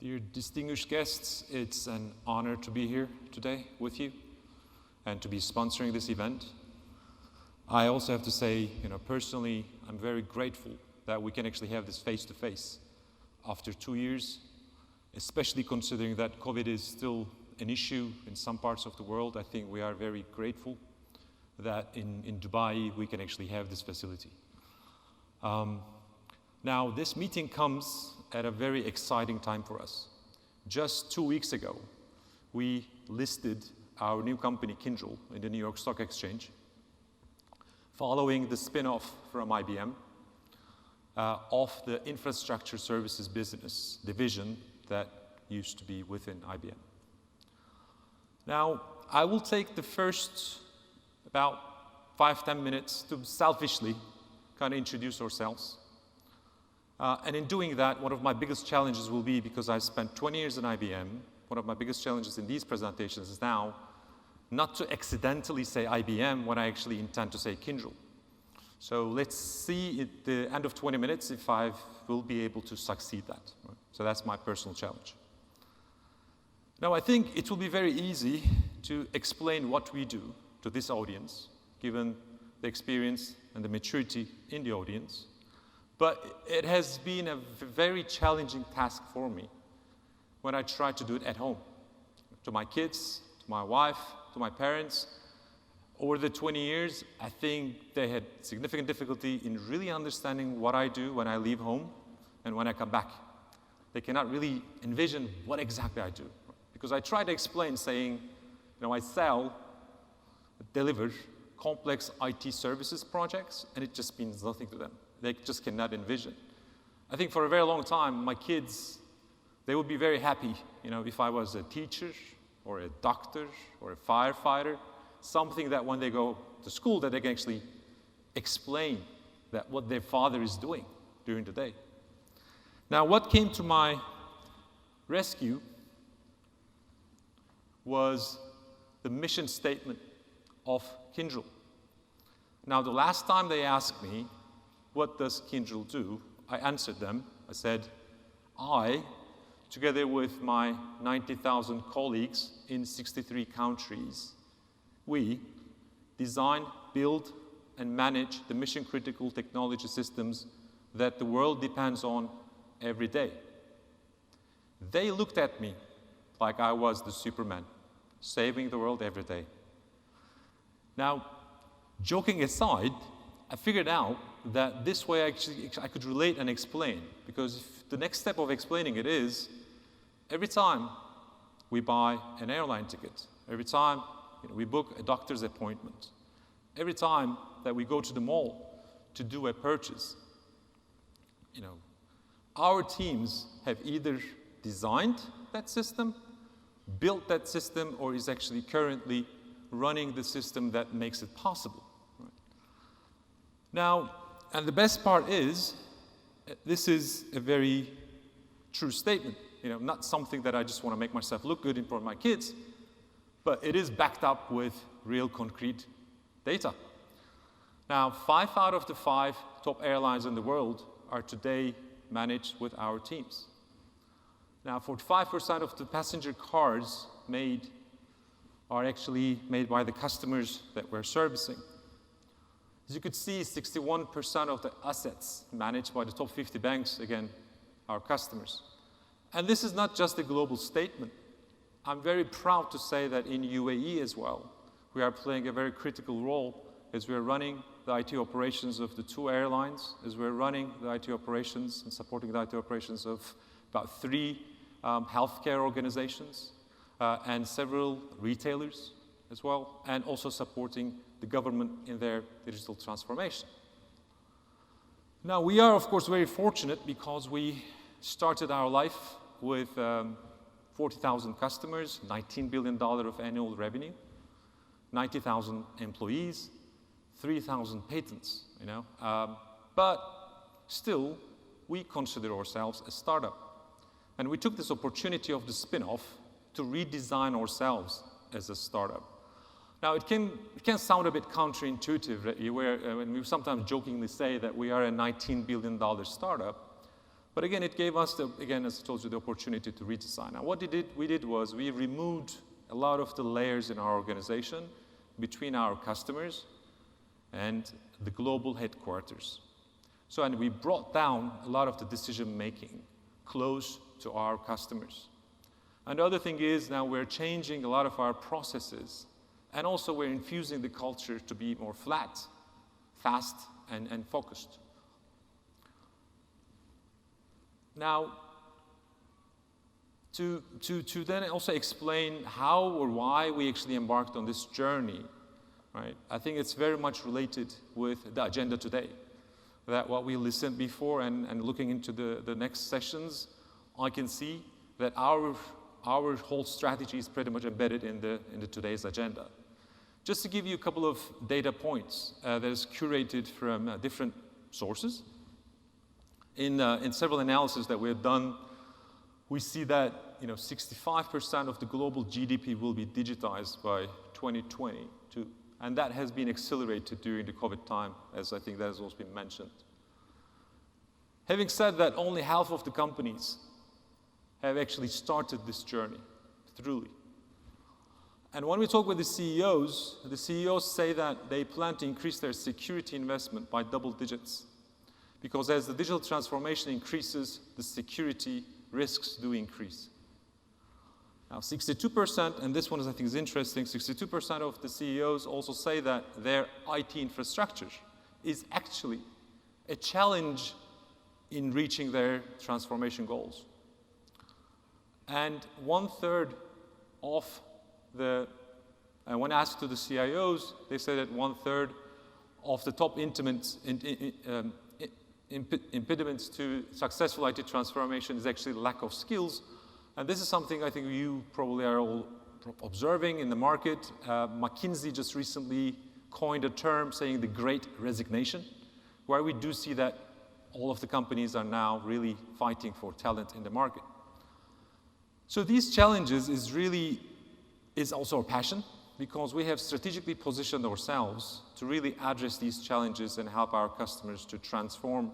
Dear distinguished guests, it's an honor to be here today with you and to be sponsoring this event. I also have to say, personally, I'm very grateful that we can actually have this face-to-face after 2 years, especially considering that COVID is still an issue in some parts of the world. I think we are very grateful that in Dubai we can actually have this facility. Now, this meeting comes at a very exciting time for us. Just 2 weeks ago, we listed our new company, Kyndryl, in the New York Stock Exchange, following the spin-off from IBM of the infrastructure services business division that used to be within IBM. Now, I will take the first about 5-10 minutes to selfishly kind of introduce ourselves. And in doing that, one of my biggest challenges will be, because I've spent 20 years in IBM, one of my biggest challenges in these presentations is now not to accidentally say IBM when I actually intend to say Kyndryl. So let's see at the end of 20 minutes if I will be able to succeed that. Right? So that's my personal challenge. Now, I think it will be very easy to explain what we do to this audience, given the experience and the maturity in the audience. But it has been a very challenging task for me when I tried to do it at home, to my kids, to my wife, to my parents. Over the 20 years, I think they had significant difficulty in really understanding what I do when I leave home and when I come back. They cannot really envision what exactly I do. Because I try to explain saying, I sell, deliver complex IT services projects, and it just means nothing to them. They just cannot envision. I think for a very long time, my kids, they would be very happy, if I was a teacher or a doctor or a firefighter, something that when they go to school that they can actually explain that what their father is doing during the day. Now, what came to my rescue was the mission statement of Kyndryl. Now, the last time they asked me, what does Kyndryl do? I answered them. I said, I, together with my 90,000 colleagues in 63 countries, we design, build, and manage the mission-critical technology systems that the world depends on every day. They looked at me like I was the Superman, saving the world every day. Now, joking aside, I figured out that this way I could relate and explain, because if the next step of explaining it is, every time we buy an airline ticket, every time we book a doctor's appointment, every time that we go to the mall to do a purchase, our teams have either designed that system, built that system, or is actually currently running the system that makes it possible. Right? Now, and the best part is, this is a very true statement. Not something that I just want to make myself look good in front of my kids, but it is backed up with real concrete data. Now, 5 out of the 5 top airlines in the world are today managed with our teams. Now, 45% of the passenger cars made are actually made by the customers that we're servicing. As you could see, 61% of the assets managed by the top 50 banks, again, are customers. And this is not just a global statement. I'm very proud to say that in UAE as well, we are playing a very critical role as we're running the IT operations of the 2 airlines, as we're running the IT operations and supporting the IT operations of about 3 healthcare organizations, and several retailers as well, and also supporting the government in their digital transformation. Now, we are, of course, very fortunate because we started our life with 40,000 customers, $19 billion of annual revenue, 90,000 employees, 3,000 patents, But still, we consider ourselves a startup. And we took this opportunity of the spin-off to redesign ourselves as a startup. Now, it can sound a bit counterintuitive, when we sometimes jokingly say that we are a $19 billion startup, But again, it gave us, again, as I told you, the opportunity to redesign. Now, what we did was we removed a lot of the layers in our organization between our customers and the global headquarters. So, and we brought down a lot of the decision-making close to our customers. And the other thing is now we're changing a lot of our processes, and also we're infusing the culture to be more flat, fast, and focused. Now, to then also explain how or why we actually embarked on this journey, right? I think it's very much related with the agenda today. That what we listened before and looking into the next sessions, I can see that our whole strategy is pretty much embedded in the today's agenda. Just to give you a couple of data points that is curated from different sources. In several analyses that we have done, we see that 65% of the global GDP will be digitized by 2022, and that has been accelerated during the COVID time, as I think that has also been mentioned. Having said that, only half of the companies have actually started this journey, truly. And when we talk with the CEOs say that they plan to increase their security investment by double digits. Because as the digital transformation increases, the security risks do increase. Now, 62%, and this one I think is interesting, 62% of the CEOs also say that their IT infrastructure is actually a challenge in reaching their transformation goals. And 1/3 of and when asked to the CIOs, they say that 1/3 of the top impediments to successful IT transformation is actually lack of skills. And this is something I think you probably are all observing in the market. McKinsey just recently coined a term saying the Great Resignation, where we do see that all of the companies are now really fighting for talent in the market. So these challenges is also our passion, because we have strategically positioned ourselves to really address these challenges and help our customers to transform,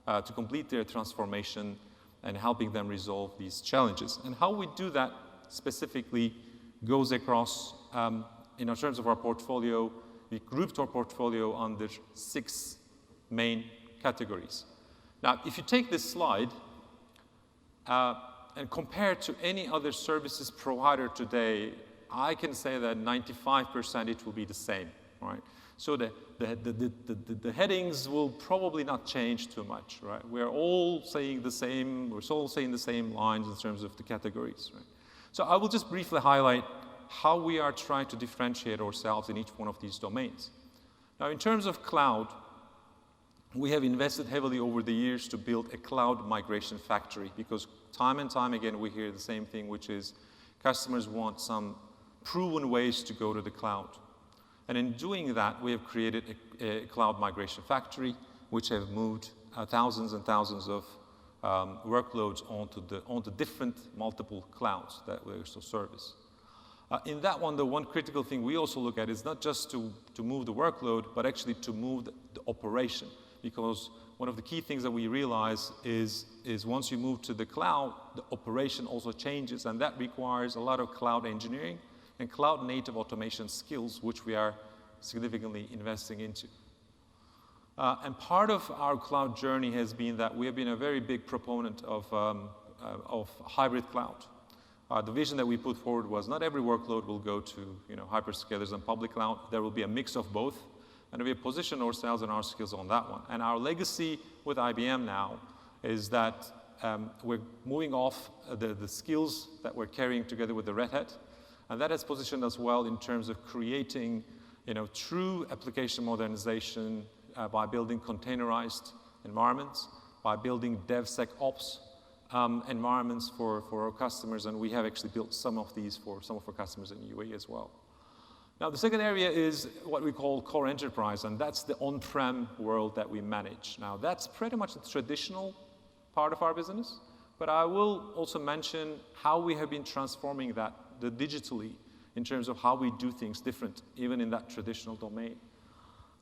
to complete their transformation and helping them resolve these challenges. And how we do that specifically goes across, in terms of our portfolio, we grouped our portfolio under 6 main categories. Now, if you take this slide and compare it to any other services provider today, I can say that 95% it will be the same, right? So the headings will probably not change too much, right? We're all saying the same, we're all saying the same lines in terms of the categories, right? So I will just briefly highlight how we are trying to differentiate ourselves in each one of these domains. Now, in terms of cloud, we have invested heavily over the years to build a cloud migration factory, because time and time again we hear the same thing, which is customers want some proven ways to go to the cloud. And in doing that, we have created a cloud migration factory, which have moved thousands and thousands of workloads onto different multiple clouds that we also service. In that one, the one critical thing we also look at is not just to move the workload, but actually to move the operation. Because one of the key things that we realize is once you move to the cloud, the operation also changes, and that requires a lot of cloud engineering and cloud native automation skills, which we are significantly investing into. And part of our cloud journey has been that we have been a very big proponent of hybrid cloud. The vision that we put forward was not every workload will go to hyperscalers and public cloud. There will be a mix of both. And we have positioned ourselves and our skills on that one. And our legacy with IBM now is that we're moving off the skills that we're carrying together with the Red Hat. And that has positioned us well in terms of creating true application modernization by building containerized environments, by building DevSecOps environments for our customers. And we have actually built some of these for some of our customers in UAE as well. Now, the second area is what we call core enterprise, and that's the on-prem world that we manage. Now, that's pretty much the traditional part of our business, but I will also mention how we have been transforming that digitally in terms of how we do things different, even in that traditional domain.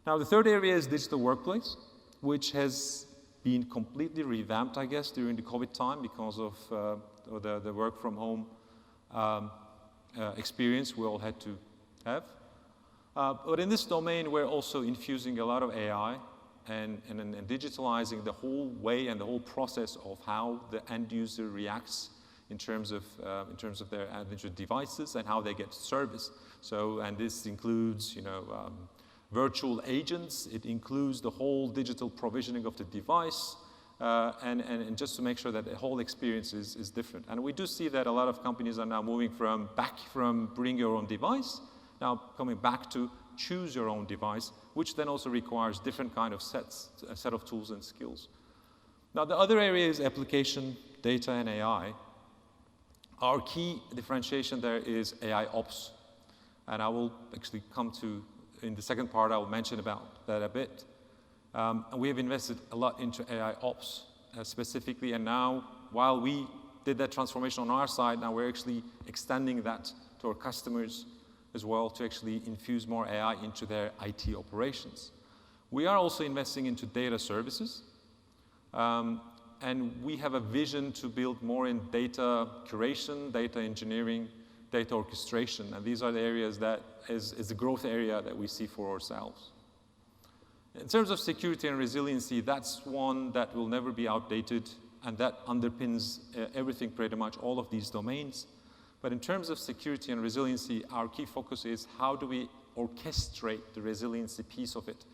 Now, the third area is digital workplace, which has been completely revamped, I guess, during the COVID time because of the work from home experience we all had to have. But in this domain, we're also infusing a lot of AI and digitalizing the whole way and the whole process of how the end user reacts in terms of their individual devices and how they get service. So, and this includes, virtual agents. It includes the whole digital provisioning of the device, and just to make sure that the whole experience is different. And we do see that a lot of companies are now moving back from bring your own device, now coming back to choose your own device, which then also requires different kind of a set of tools and skills. Now, the other area is application, data, and AI. Our key differentiation there is AI ops. And I will actually come to, in the second part, I will mention about that a bit. And we have invested a lot into AI ops specifically. And now, while we did that transformation on our side, now we're actually extending that to our customers as well to actually infuse more AI into their IT operations. We are also investing into data services. And we have a vision to build more in data curation, data engineering, data orchestration. And these are the areas that is a growth area that we see for ourselves. In terms of security and resiliency, that's one that will never be outdated, and that underpins everything, pretty much all of these domains. But in terms of security and resiliency, our key focus is how do we orchestrate the resiliency piece of it?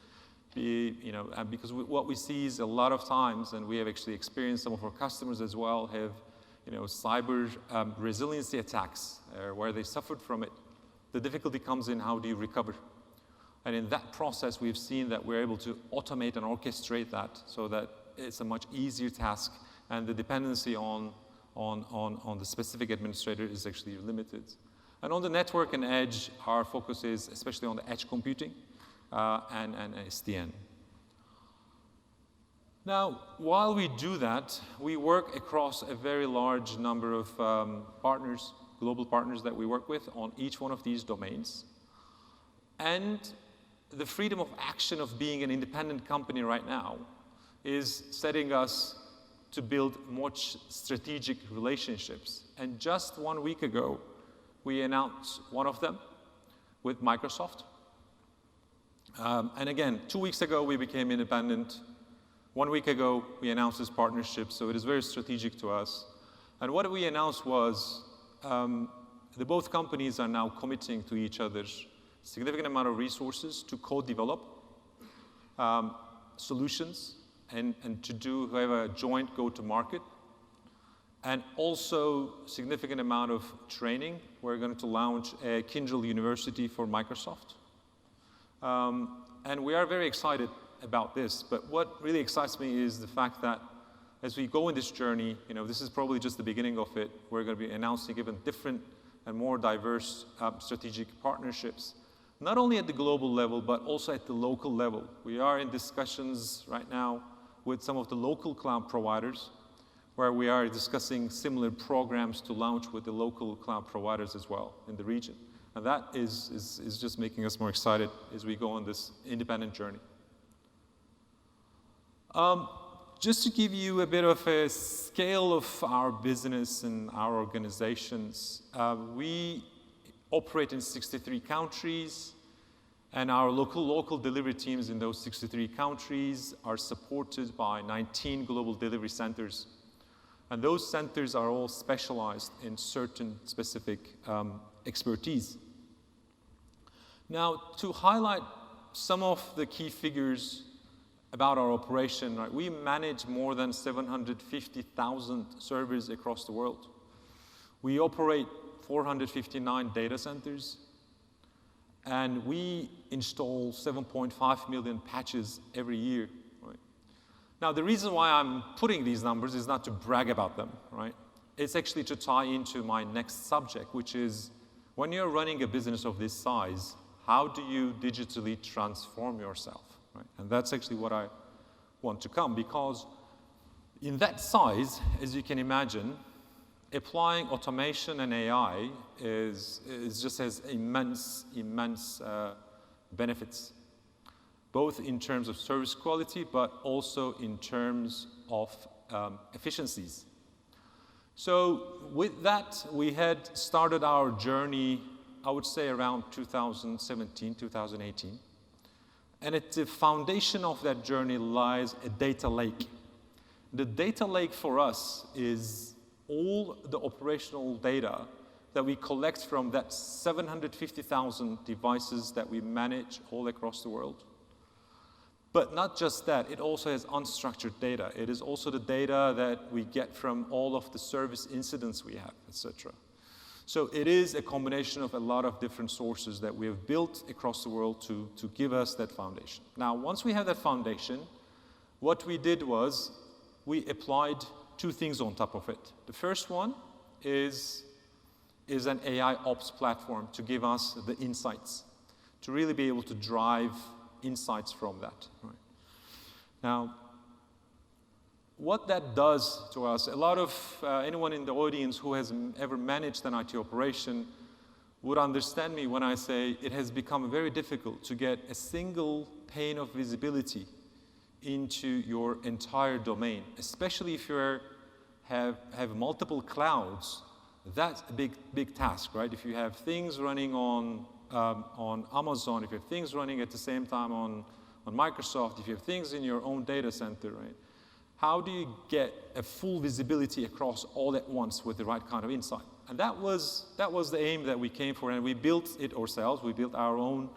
Because what we see is a lot of times, and we have actually experienced some of our customers as well, have cyber resiliency attacks where they suffered from it. The difficulty comes in how do you recover? And in that process, we've seen that we're able to automate and orchestrate that so that it's a much easier task, and the dependency on the specific administrator is actually limited. And on the network and edge, our focus is especially on the edge computing. And SDN. Now, while we do that, we work across a very large number of partners, global partners that we work with on each one of these domains. And the freedom of action of being an independent company right now is setting us to build much strategic relationships. And just 1 week ago, we announced one of them with Microsoft. And again, 2 weeks ago, we became independent. 1 week ago, we announced this partnership, so it is very strategic to us. And what we announced was both companies are now committing to each other significant amount of resources to co-develop solutions and to have a joint go-to-market. And also significant amount of training. We're going to launch a Kyndryl University for Microsoft. And we are very excited about this, but what really excites me is the fact that as we go in this journey, this is probably just the beginning of it. We're going to be announcing even different and more diverse strategic partnerships, not only at the global level, but also at the local level. We are in discussions right now with some of the local cloud providers, where we are discussing similar programs to launch with the local cloud providers as well in the region. And that is just making us more excited as we go on this independent journey. Just to give you a bit of a scale of our business and our organizations, we operate in 63 countries, and our local delivery teams in those 63 countries are supported by 19 global delivery centers. And those centers are all specialized in certain specific expertise. Now, to highlight some of the key figures about our operation, right, we manage more than 750,000 servers across the world. We operate 459 data centers, and we install 7.5 million patches every year. Right? Now, the reason why I'm putting these numbers is not to brag about them, right? It's actually to tie into my next subject, which is when you're running a business of this size, how do you digitally transform yourself? Right? And that's actually what I want to come, because in that size, as you can imagine, applying automation and AI just has immense benefits. both in terms of service quality, but also in terms of efficiencies. So with that, we had started our journey, I would say around 2017, 2018. And at the foundation of that journey lies a data lake. The data lake for us is all the operational data that we collect from that 750,000 devices that we manage all across the world. But not just that, it also has unstructured data. It is also the data that we get from all of the service incidents we have, etc. So it is a combination of a lot of different sources that we have built across the world to give us that foundation. Now, once we have that foundation, what we did was we applied two things on top of it. The first one is an AI ops platform to give us the insights, to really be able to drive insights from that. Right? Now, what that does to us, a lot of anyone in the audience who has ever managed an IT operation would understand me when I say it has become very difficult to get a single pane of visibility into your entire domain, especially if you have multiple clouds. That's a big task, right? If you have things running on Amazon, if you have things running at the same time on Microsoft, if you have things in your own data center, right? How do you get a full visibility across all at once with the right kind of insight? And that was the aim that we came for, and we built it ourselves. We built our own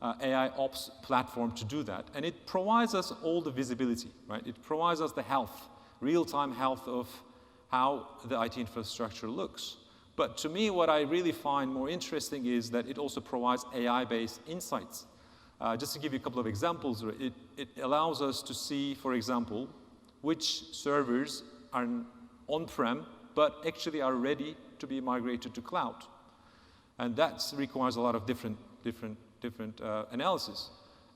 AI ops platform to do that, and it provides us all the visibility, right? It provides us the health, real-time health of how the IT infrastructure looks. But to me, what I really find more interesting is that it also provides AI-based insights. Just to give you a couple of examples, it allows us to see, for example, which servers are on-prem, but actually are ready to be migrated to cloud. And that requires a lot of different analysis.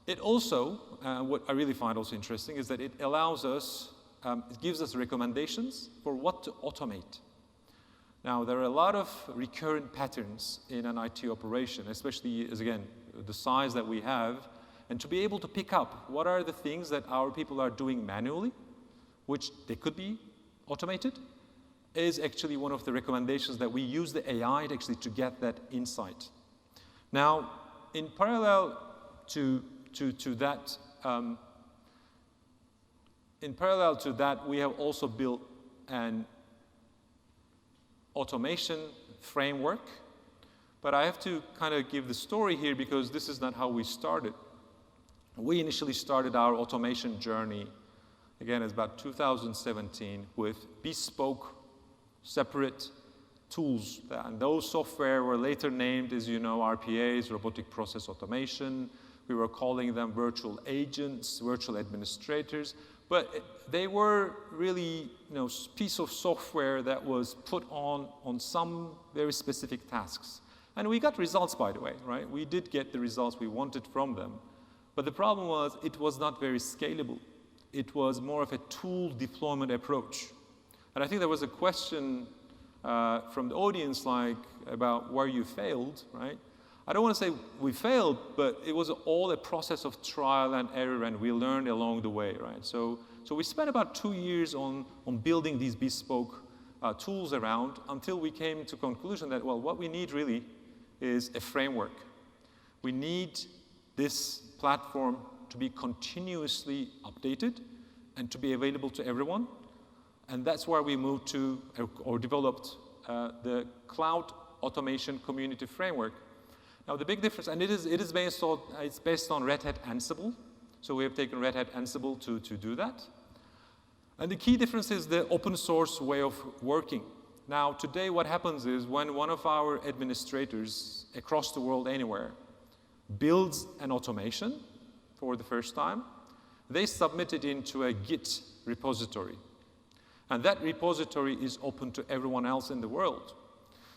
It also, what I really find also interesting is that it allows us, it gives us recommendations for what to automate. Now, there are a lot of recurrent patterns in an IT operation, especially as, again, the size that we have, and to be able to pick up what are the things that our people are doing manually, which they could be automated, is actually one of the recommendations that we use the AI to get that insight. Now, in parallel to that, we have also built an automation framework. But I have to kind of give the story here because this is not how we started. We initially started our automation journey, again, it's about 2017, with bespoke, separate tools. And those software were later named, as you know, RPAs, robotic process automation. We were calling them virtual agents, virtual administrators. But they were really, piece of software that was put on some very specific tasks. And we got results, by the way, right? We did get the results we wanted from them. But the problem was it was not very scalable. It was more of a tool deployment approach. And I think there was a question from the audience about where you failed, right? I don't want to say we failed, but it was all a process of trial and error, and we learned along the way, right? So we spent about 2 years on building these bespoke tools around until we came to conclusion that, well, what we need really is a framework. We need this platform to be continuously updated and to be available to everyone. And that's where we moved to or developed the Cloud Automation Community Framework. Now, the big difference, and it's based on Red Hat Ansible. So we have taken Red Hat Ansible to do that. And the key difference is the open source way of working. Now, today what happens is when one of our administrators across the world anywhere builds an automation for the first time, they submit it into a Git repository. And that repository is open to everyone else in the world.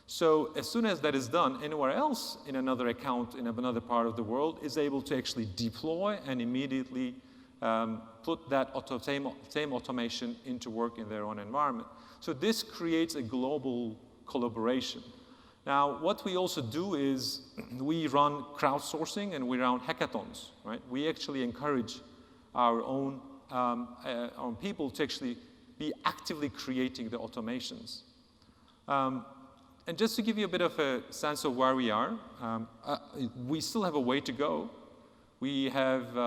So as soon as that is done, anywhere else in another account in another part of the world is able to actually deploy and immediately put that same automation into work in their own environment. So this creates a global collaboration. Now, what we also do is we run crowdsourcing and we run hackathons, right? We actually encourage our own people to actually be actively creating the automations. And just to give you a bit of a sense of where we are, we still have a way to go. We have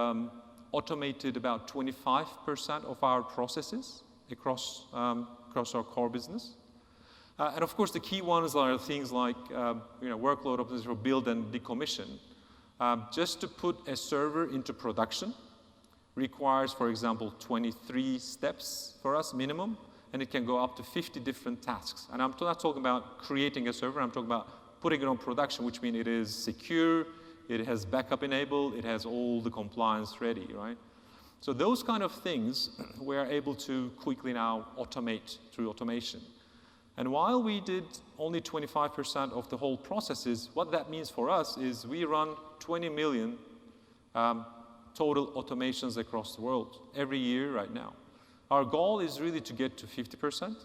automated about 25% of our processes across our core business. And of course, the key ones are things like workload optimization for build and decommission. Just to put a server into production requires, for example, 23 steps for us minimum, and it can go up to 50 different tasks. And I'm not talking about creating a server, I'm talking about putting it on production, which means it is secure, it has backup enabled, it has all the compliance ready, right? So those kind of things we're able to quickly now automate through automation. And while we did only 25% of the whole processes, what that means for us is we run 20 million total automations across the world every year right now. Our goal is really to get to 50%.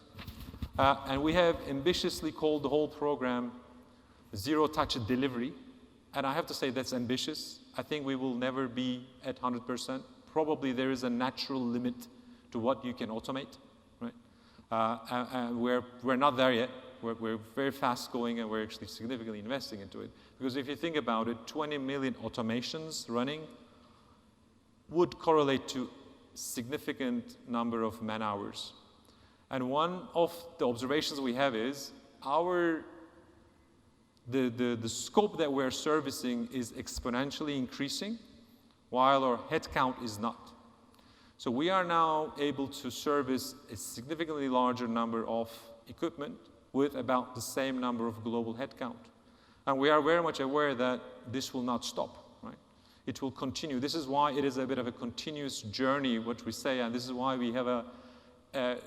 And we have ambitiously called the whole program Zero Touch Delivery. And I have to say that's ambitious. I think we will never be at 100%. Probably there is a natural limit to what you can automate. And we're not there yet. We're very fast going, and we're actually significantly investing into it. Because if you think about it, 20 million automations running would correlate to significant number of man hours. And one of the observations we have is the scope that we're servicing is exponentially increasing, while our headcount is not. So we are now able to service a significantly larger number of equipment with about the same number of global headcount. And we are very much aware that this will not stop, right? It will continue. This is why it is a bit of a continuous journey, what we say, and this is why we have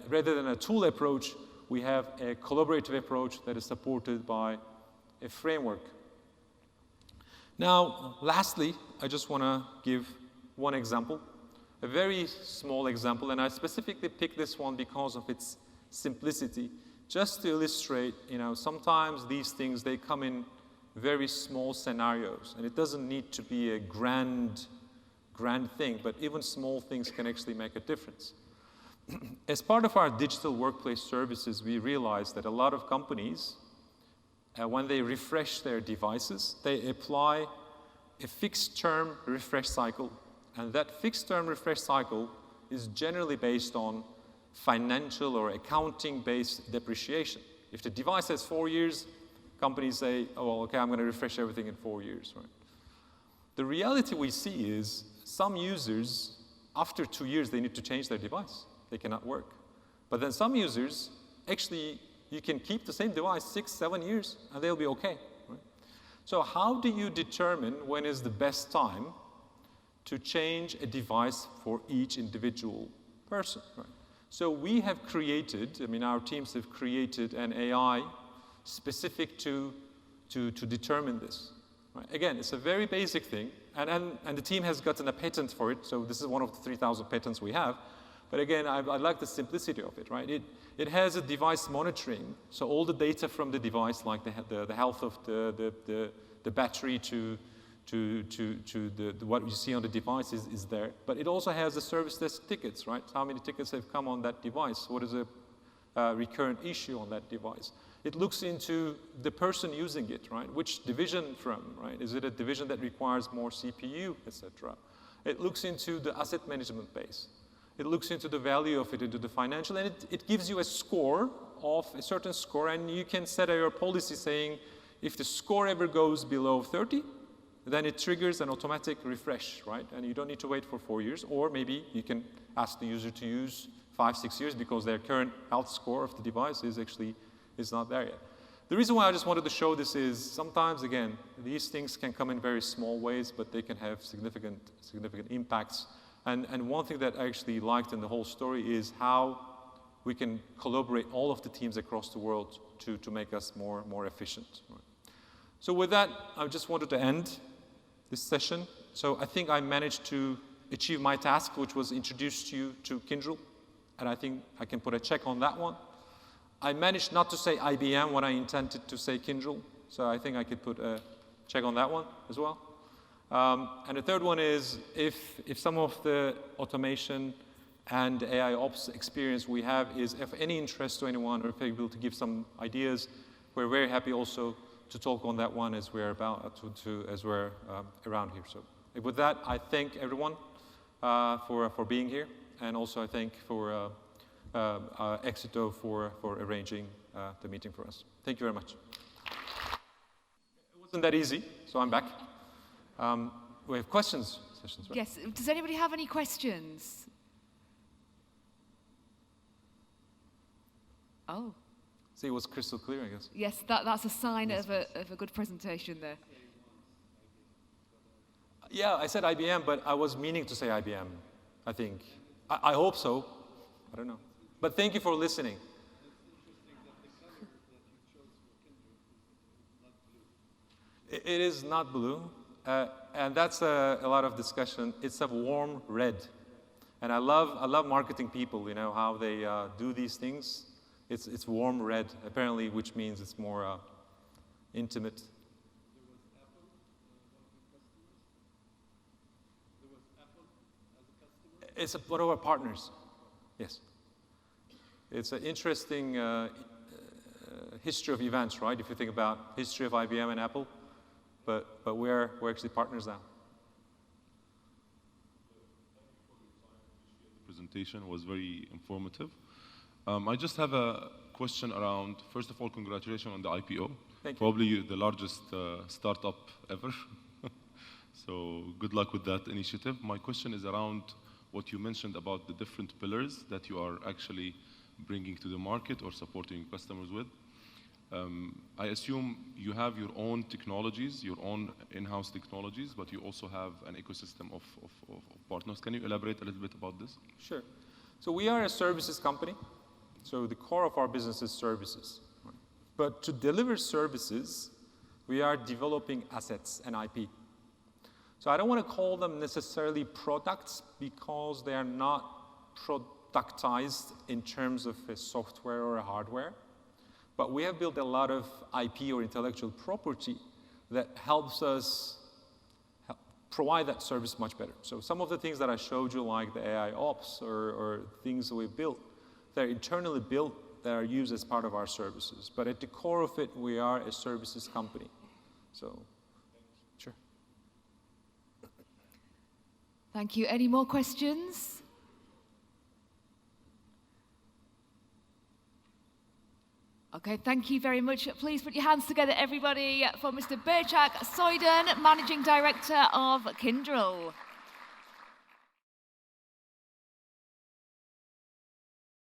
rather than a tool approach, we have a collaborative approach that is supported by a framework. Now, lastly, I just want to give one example. A very small example, and I specifically picked this one because of its simplicity, just to illustrate, sometimes these things, they come in very small scenarios, and it doesn't need to be a grand thing, but even small things can actually make a difference. As part of our digital workplace services, we realized that a lot of companies, when they refresh their devices, they apply a fixed-term refresh cycle. And that fixed-term refresh cycle is generally based on financial or accounting-based depreciation. If the device has 4 years, companies say, oh, well, okay, I'm going to refresh everything in 4 years, right? The reality we see is some users, after 2 years, they need to change their device. They cannot work. But then some users, actually, you can keep the same device 6, 7 years, and they'll be okay, right? So how do you determine when is the best time to change a device for each individual person, right? So we have created, our teams have created an AI specific to determine this, right? Again, it's a very basic thing, and the team has gotten a patent for it, so this is one of the 3,000 patents we have. But again, I like the simplicity of it, right? It has a device monitoring, so all the data from the device, like the health of the battery to what you see on the device is there. But it also has the service desk tickets, right? How many tickets have come on that device? What is a recurrent issue on that device? It looks into the person using it, right? Which division from, right? Is it a division that requires more CPU, etc.? It looks into the asset management base. It looks into the value of it, into the financial, and it gives you a score of a certain score, and you can set your policy saying, if the score ever goes below 30, then it triggers an automatic refresh, right? And you don't need to wait for 4 years, or maybe you can ask the user to use 5, 6 years because their current health score of the device is not there yet. The reason why I just wanted to show this is sometimes, again, these things can come in very small ways, but they can have significant impacts. And one thing that I actually liked in the whole story is how we can collaborate all of the teams across the world to make us more efficient. Right? So with that, I just wanted to end this session. So I think I managed to achieve my task, which was introduce you to Kyndryl, and I think I can put a check on that one. I managed not to say IBM when I intended to say Kyndryl. So I think I could put a check on that one as well. And the third one is if some of the automation and AI ops experience we have is of any interest to anyone, or if you're able to give some ideas, we're very happy also to talk on that one as we're around here. So with that, I thank everyone for being here, and also I thank for Exito for arranging the meeting for us. Thank you very much. It wasn't that easy, so I'm back. We have questions sessions, right? Yes. Does anybody have any questions? Oh. See, it was crystal clear, I guess. Yes, that's a sign of a good presentation there. Yeah, I said IBM, but I was meaning to say IBM, I think. I hope so. I don't know. But thank you for listening. It is not blue, and that's a lot of discussion. It's a warm red, and I love marketing people. You know how they do these things. It's warm red, apparently, which means it's more intimate. It's one of our partners. Yes. It's an interesting history of events, right? If you think about history of IBM and Apple. But we're actually partners now. The presentation was very informative. I just have a question around, first of all, congratulations on the IPO. Thank you. Probably the largest startup ever. So good luck with that initiative. My question is around what you mentioned about the different pillars that you are actually bringing to the market or supporting customers with. I assume you have your own technologies, your own in-house technologies, but you also have an ecosystem of partners. Can you elaborate a little bit about this? Sure. So we are a services company. So the core of our business is services. Right? But to deliver services, we are developing assets and IP. So I don't want to call them necessarily products because they are not productized in terms of a software or a hardware. But we have built a lot of IP or intellectual property that helps us provide that service much better. So some of the things that I showed you, like the AI ops or things that we built, they're internally built that are used as part of our services. But at the core of it, we are a services company. So, sure. Thank you. Any more questions? Okay, thank you very much. Please put your hands together, everybody, for Mr. Burcak Soydan, Managing Director of Kyndryl.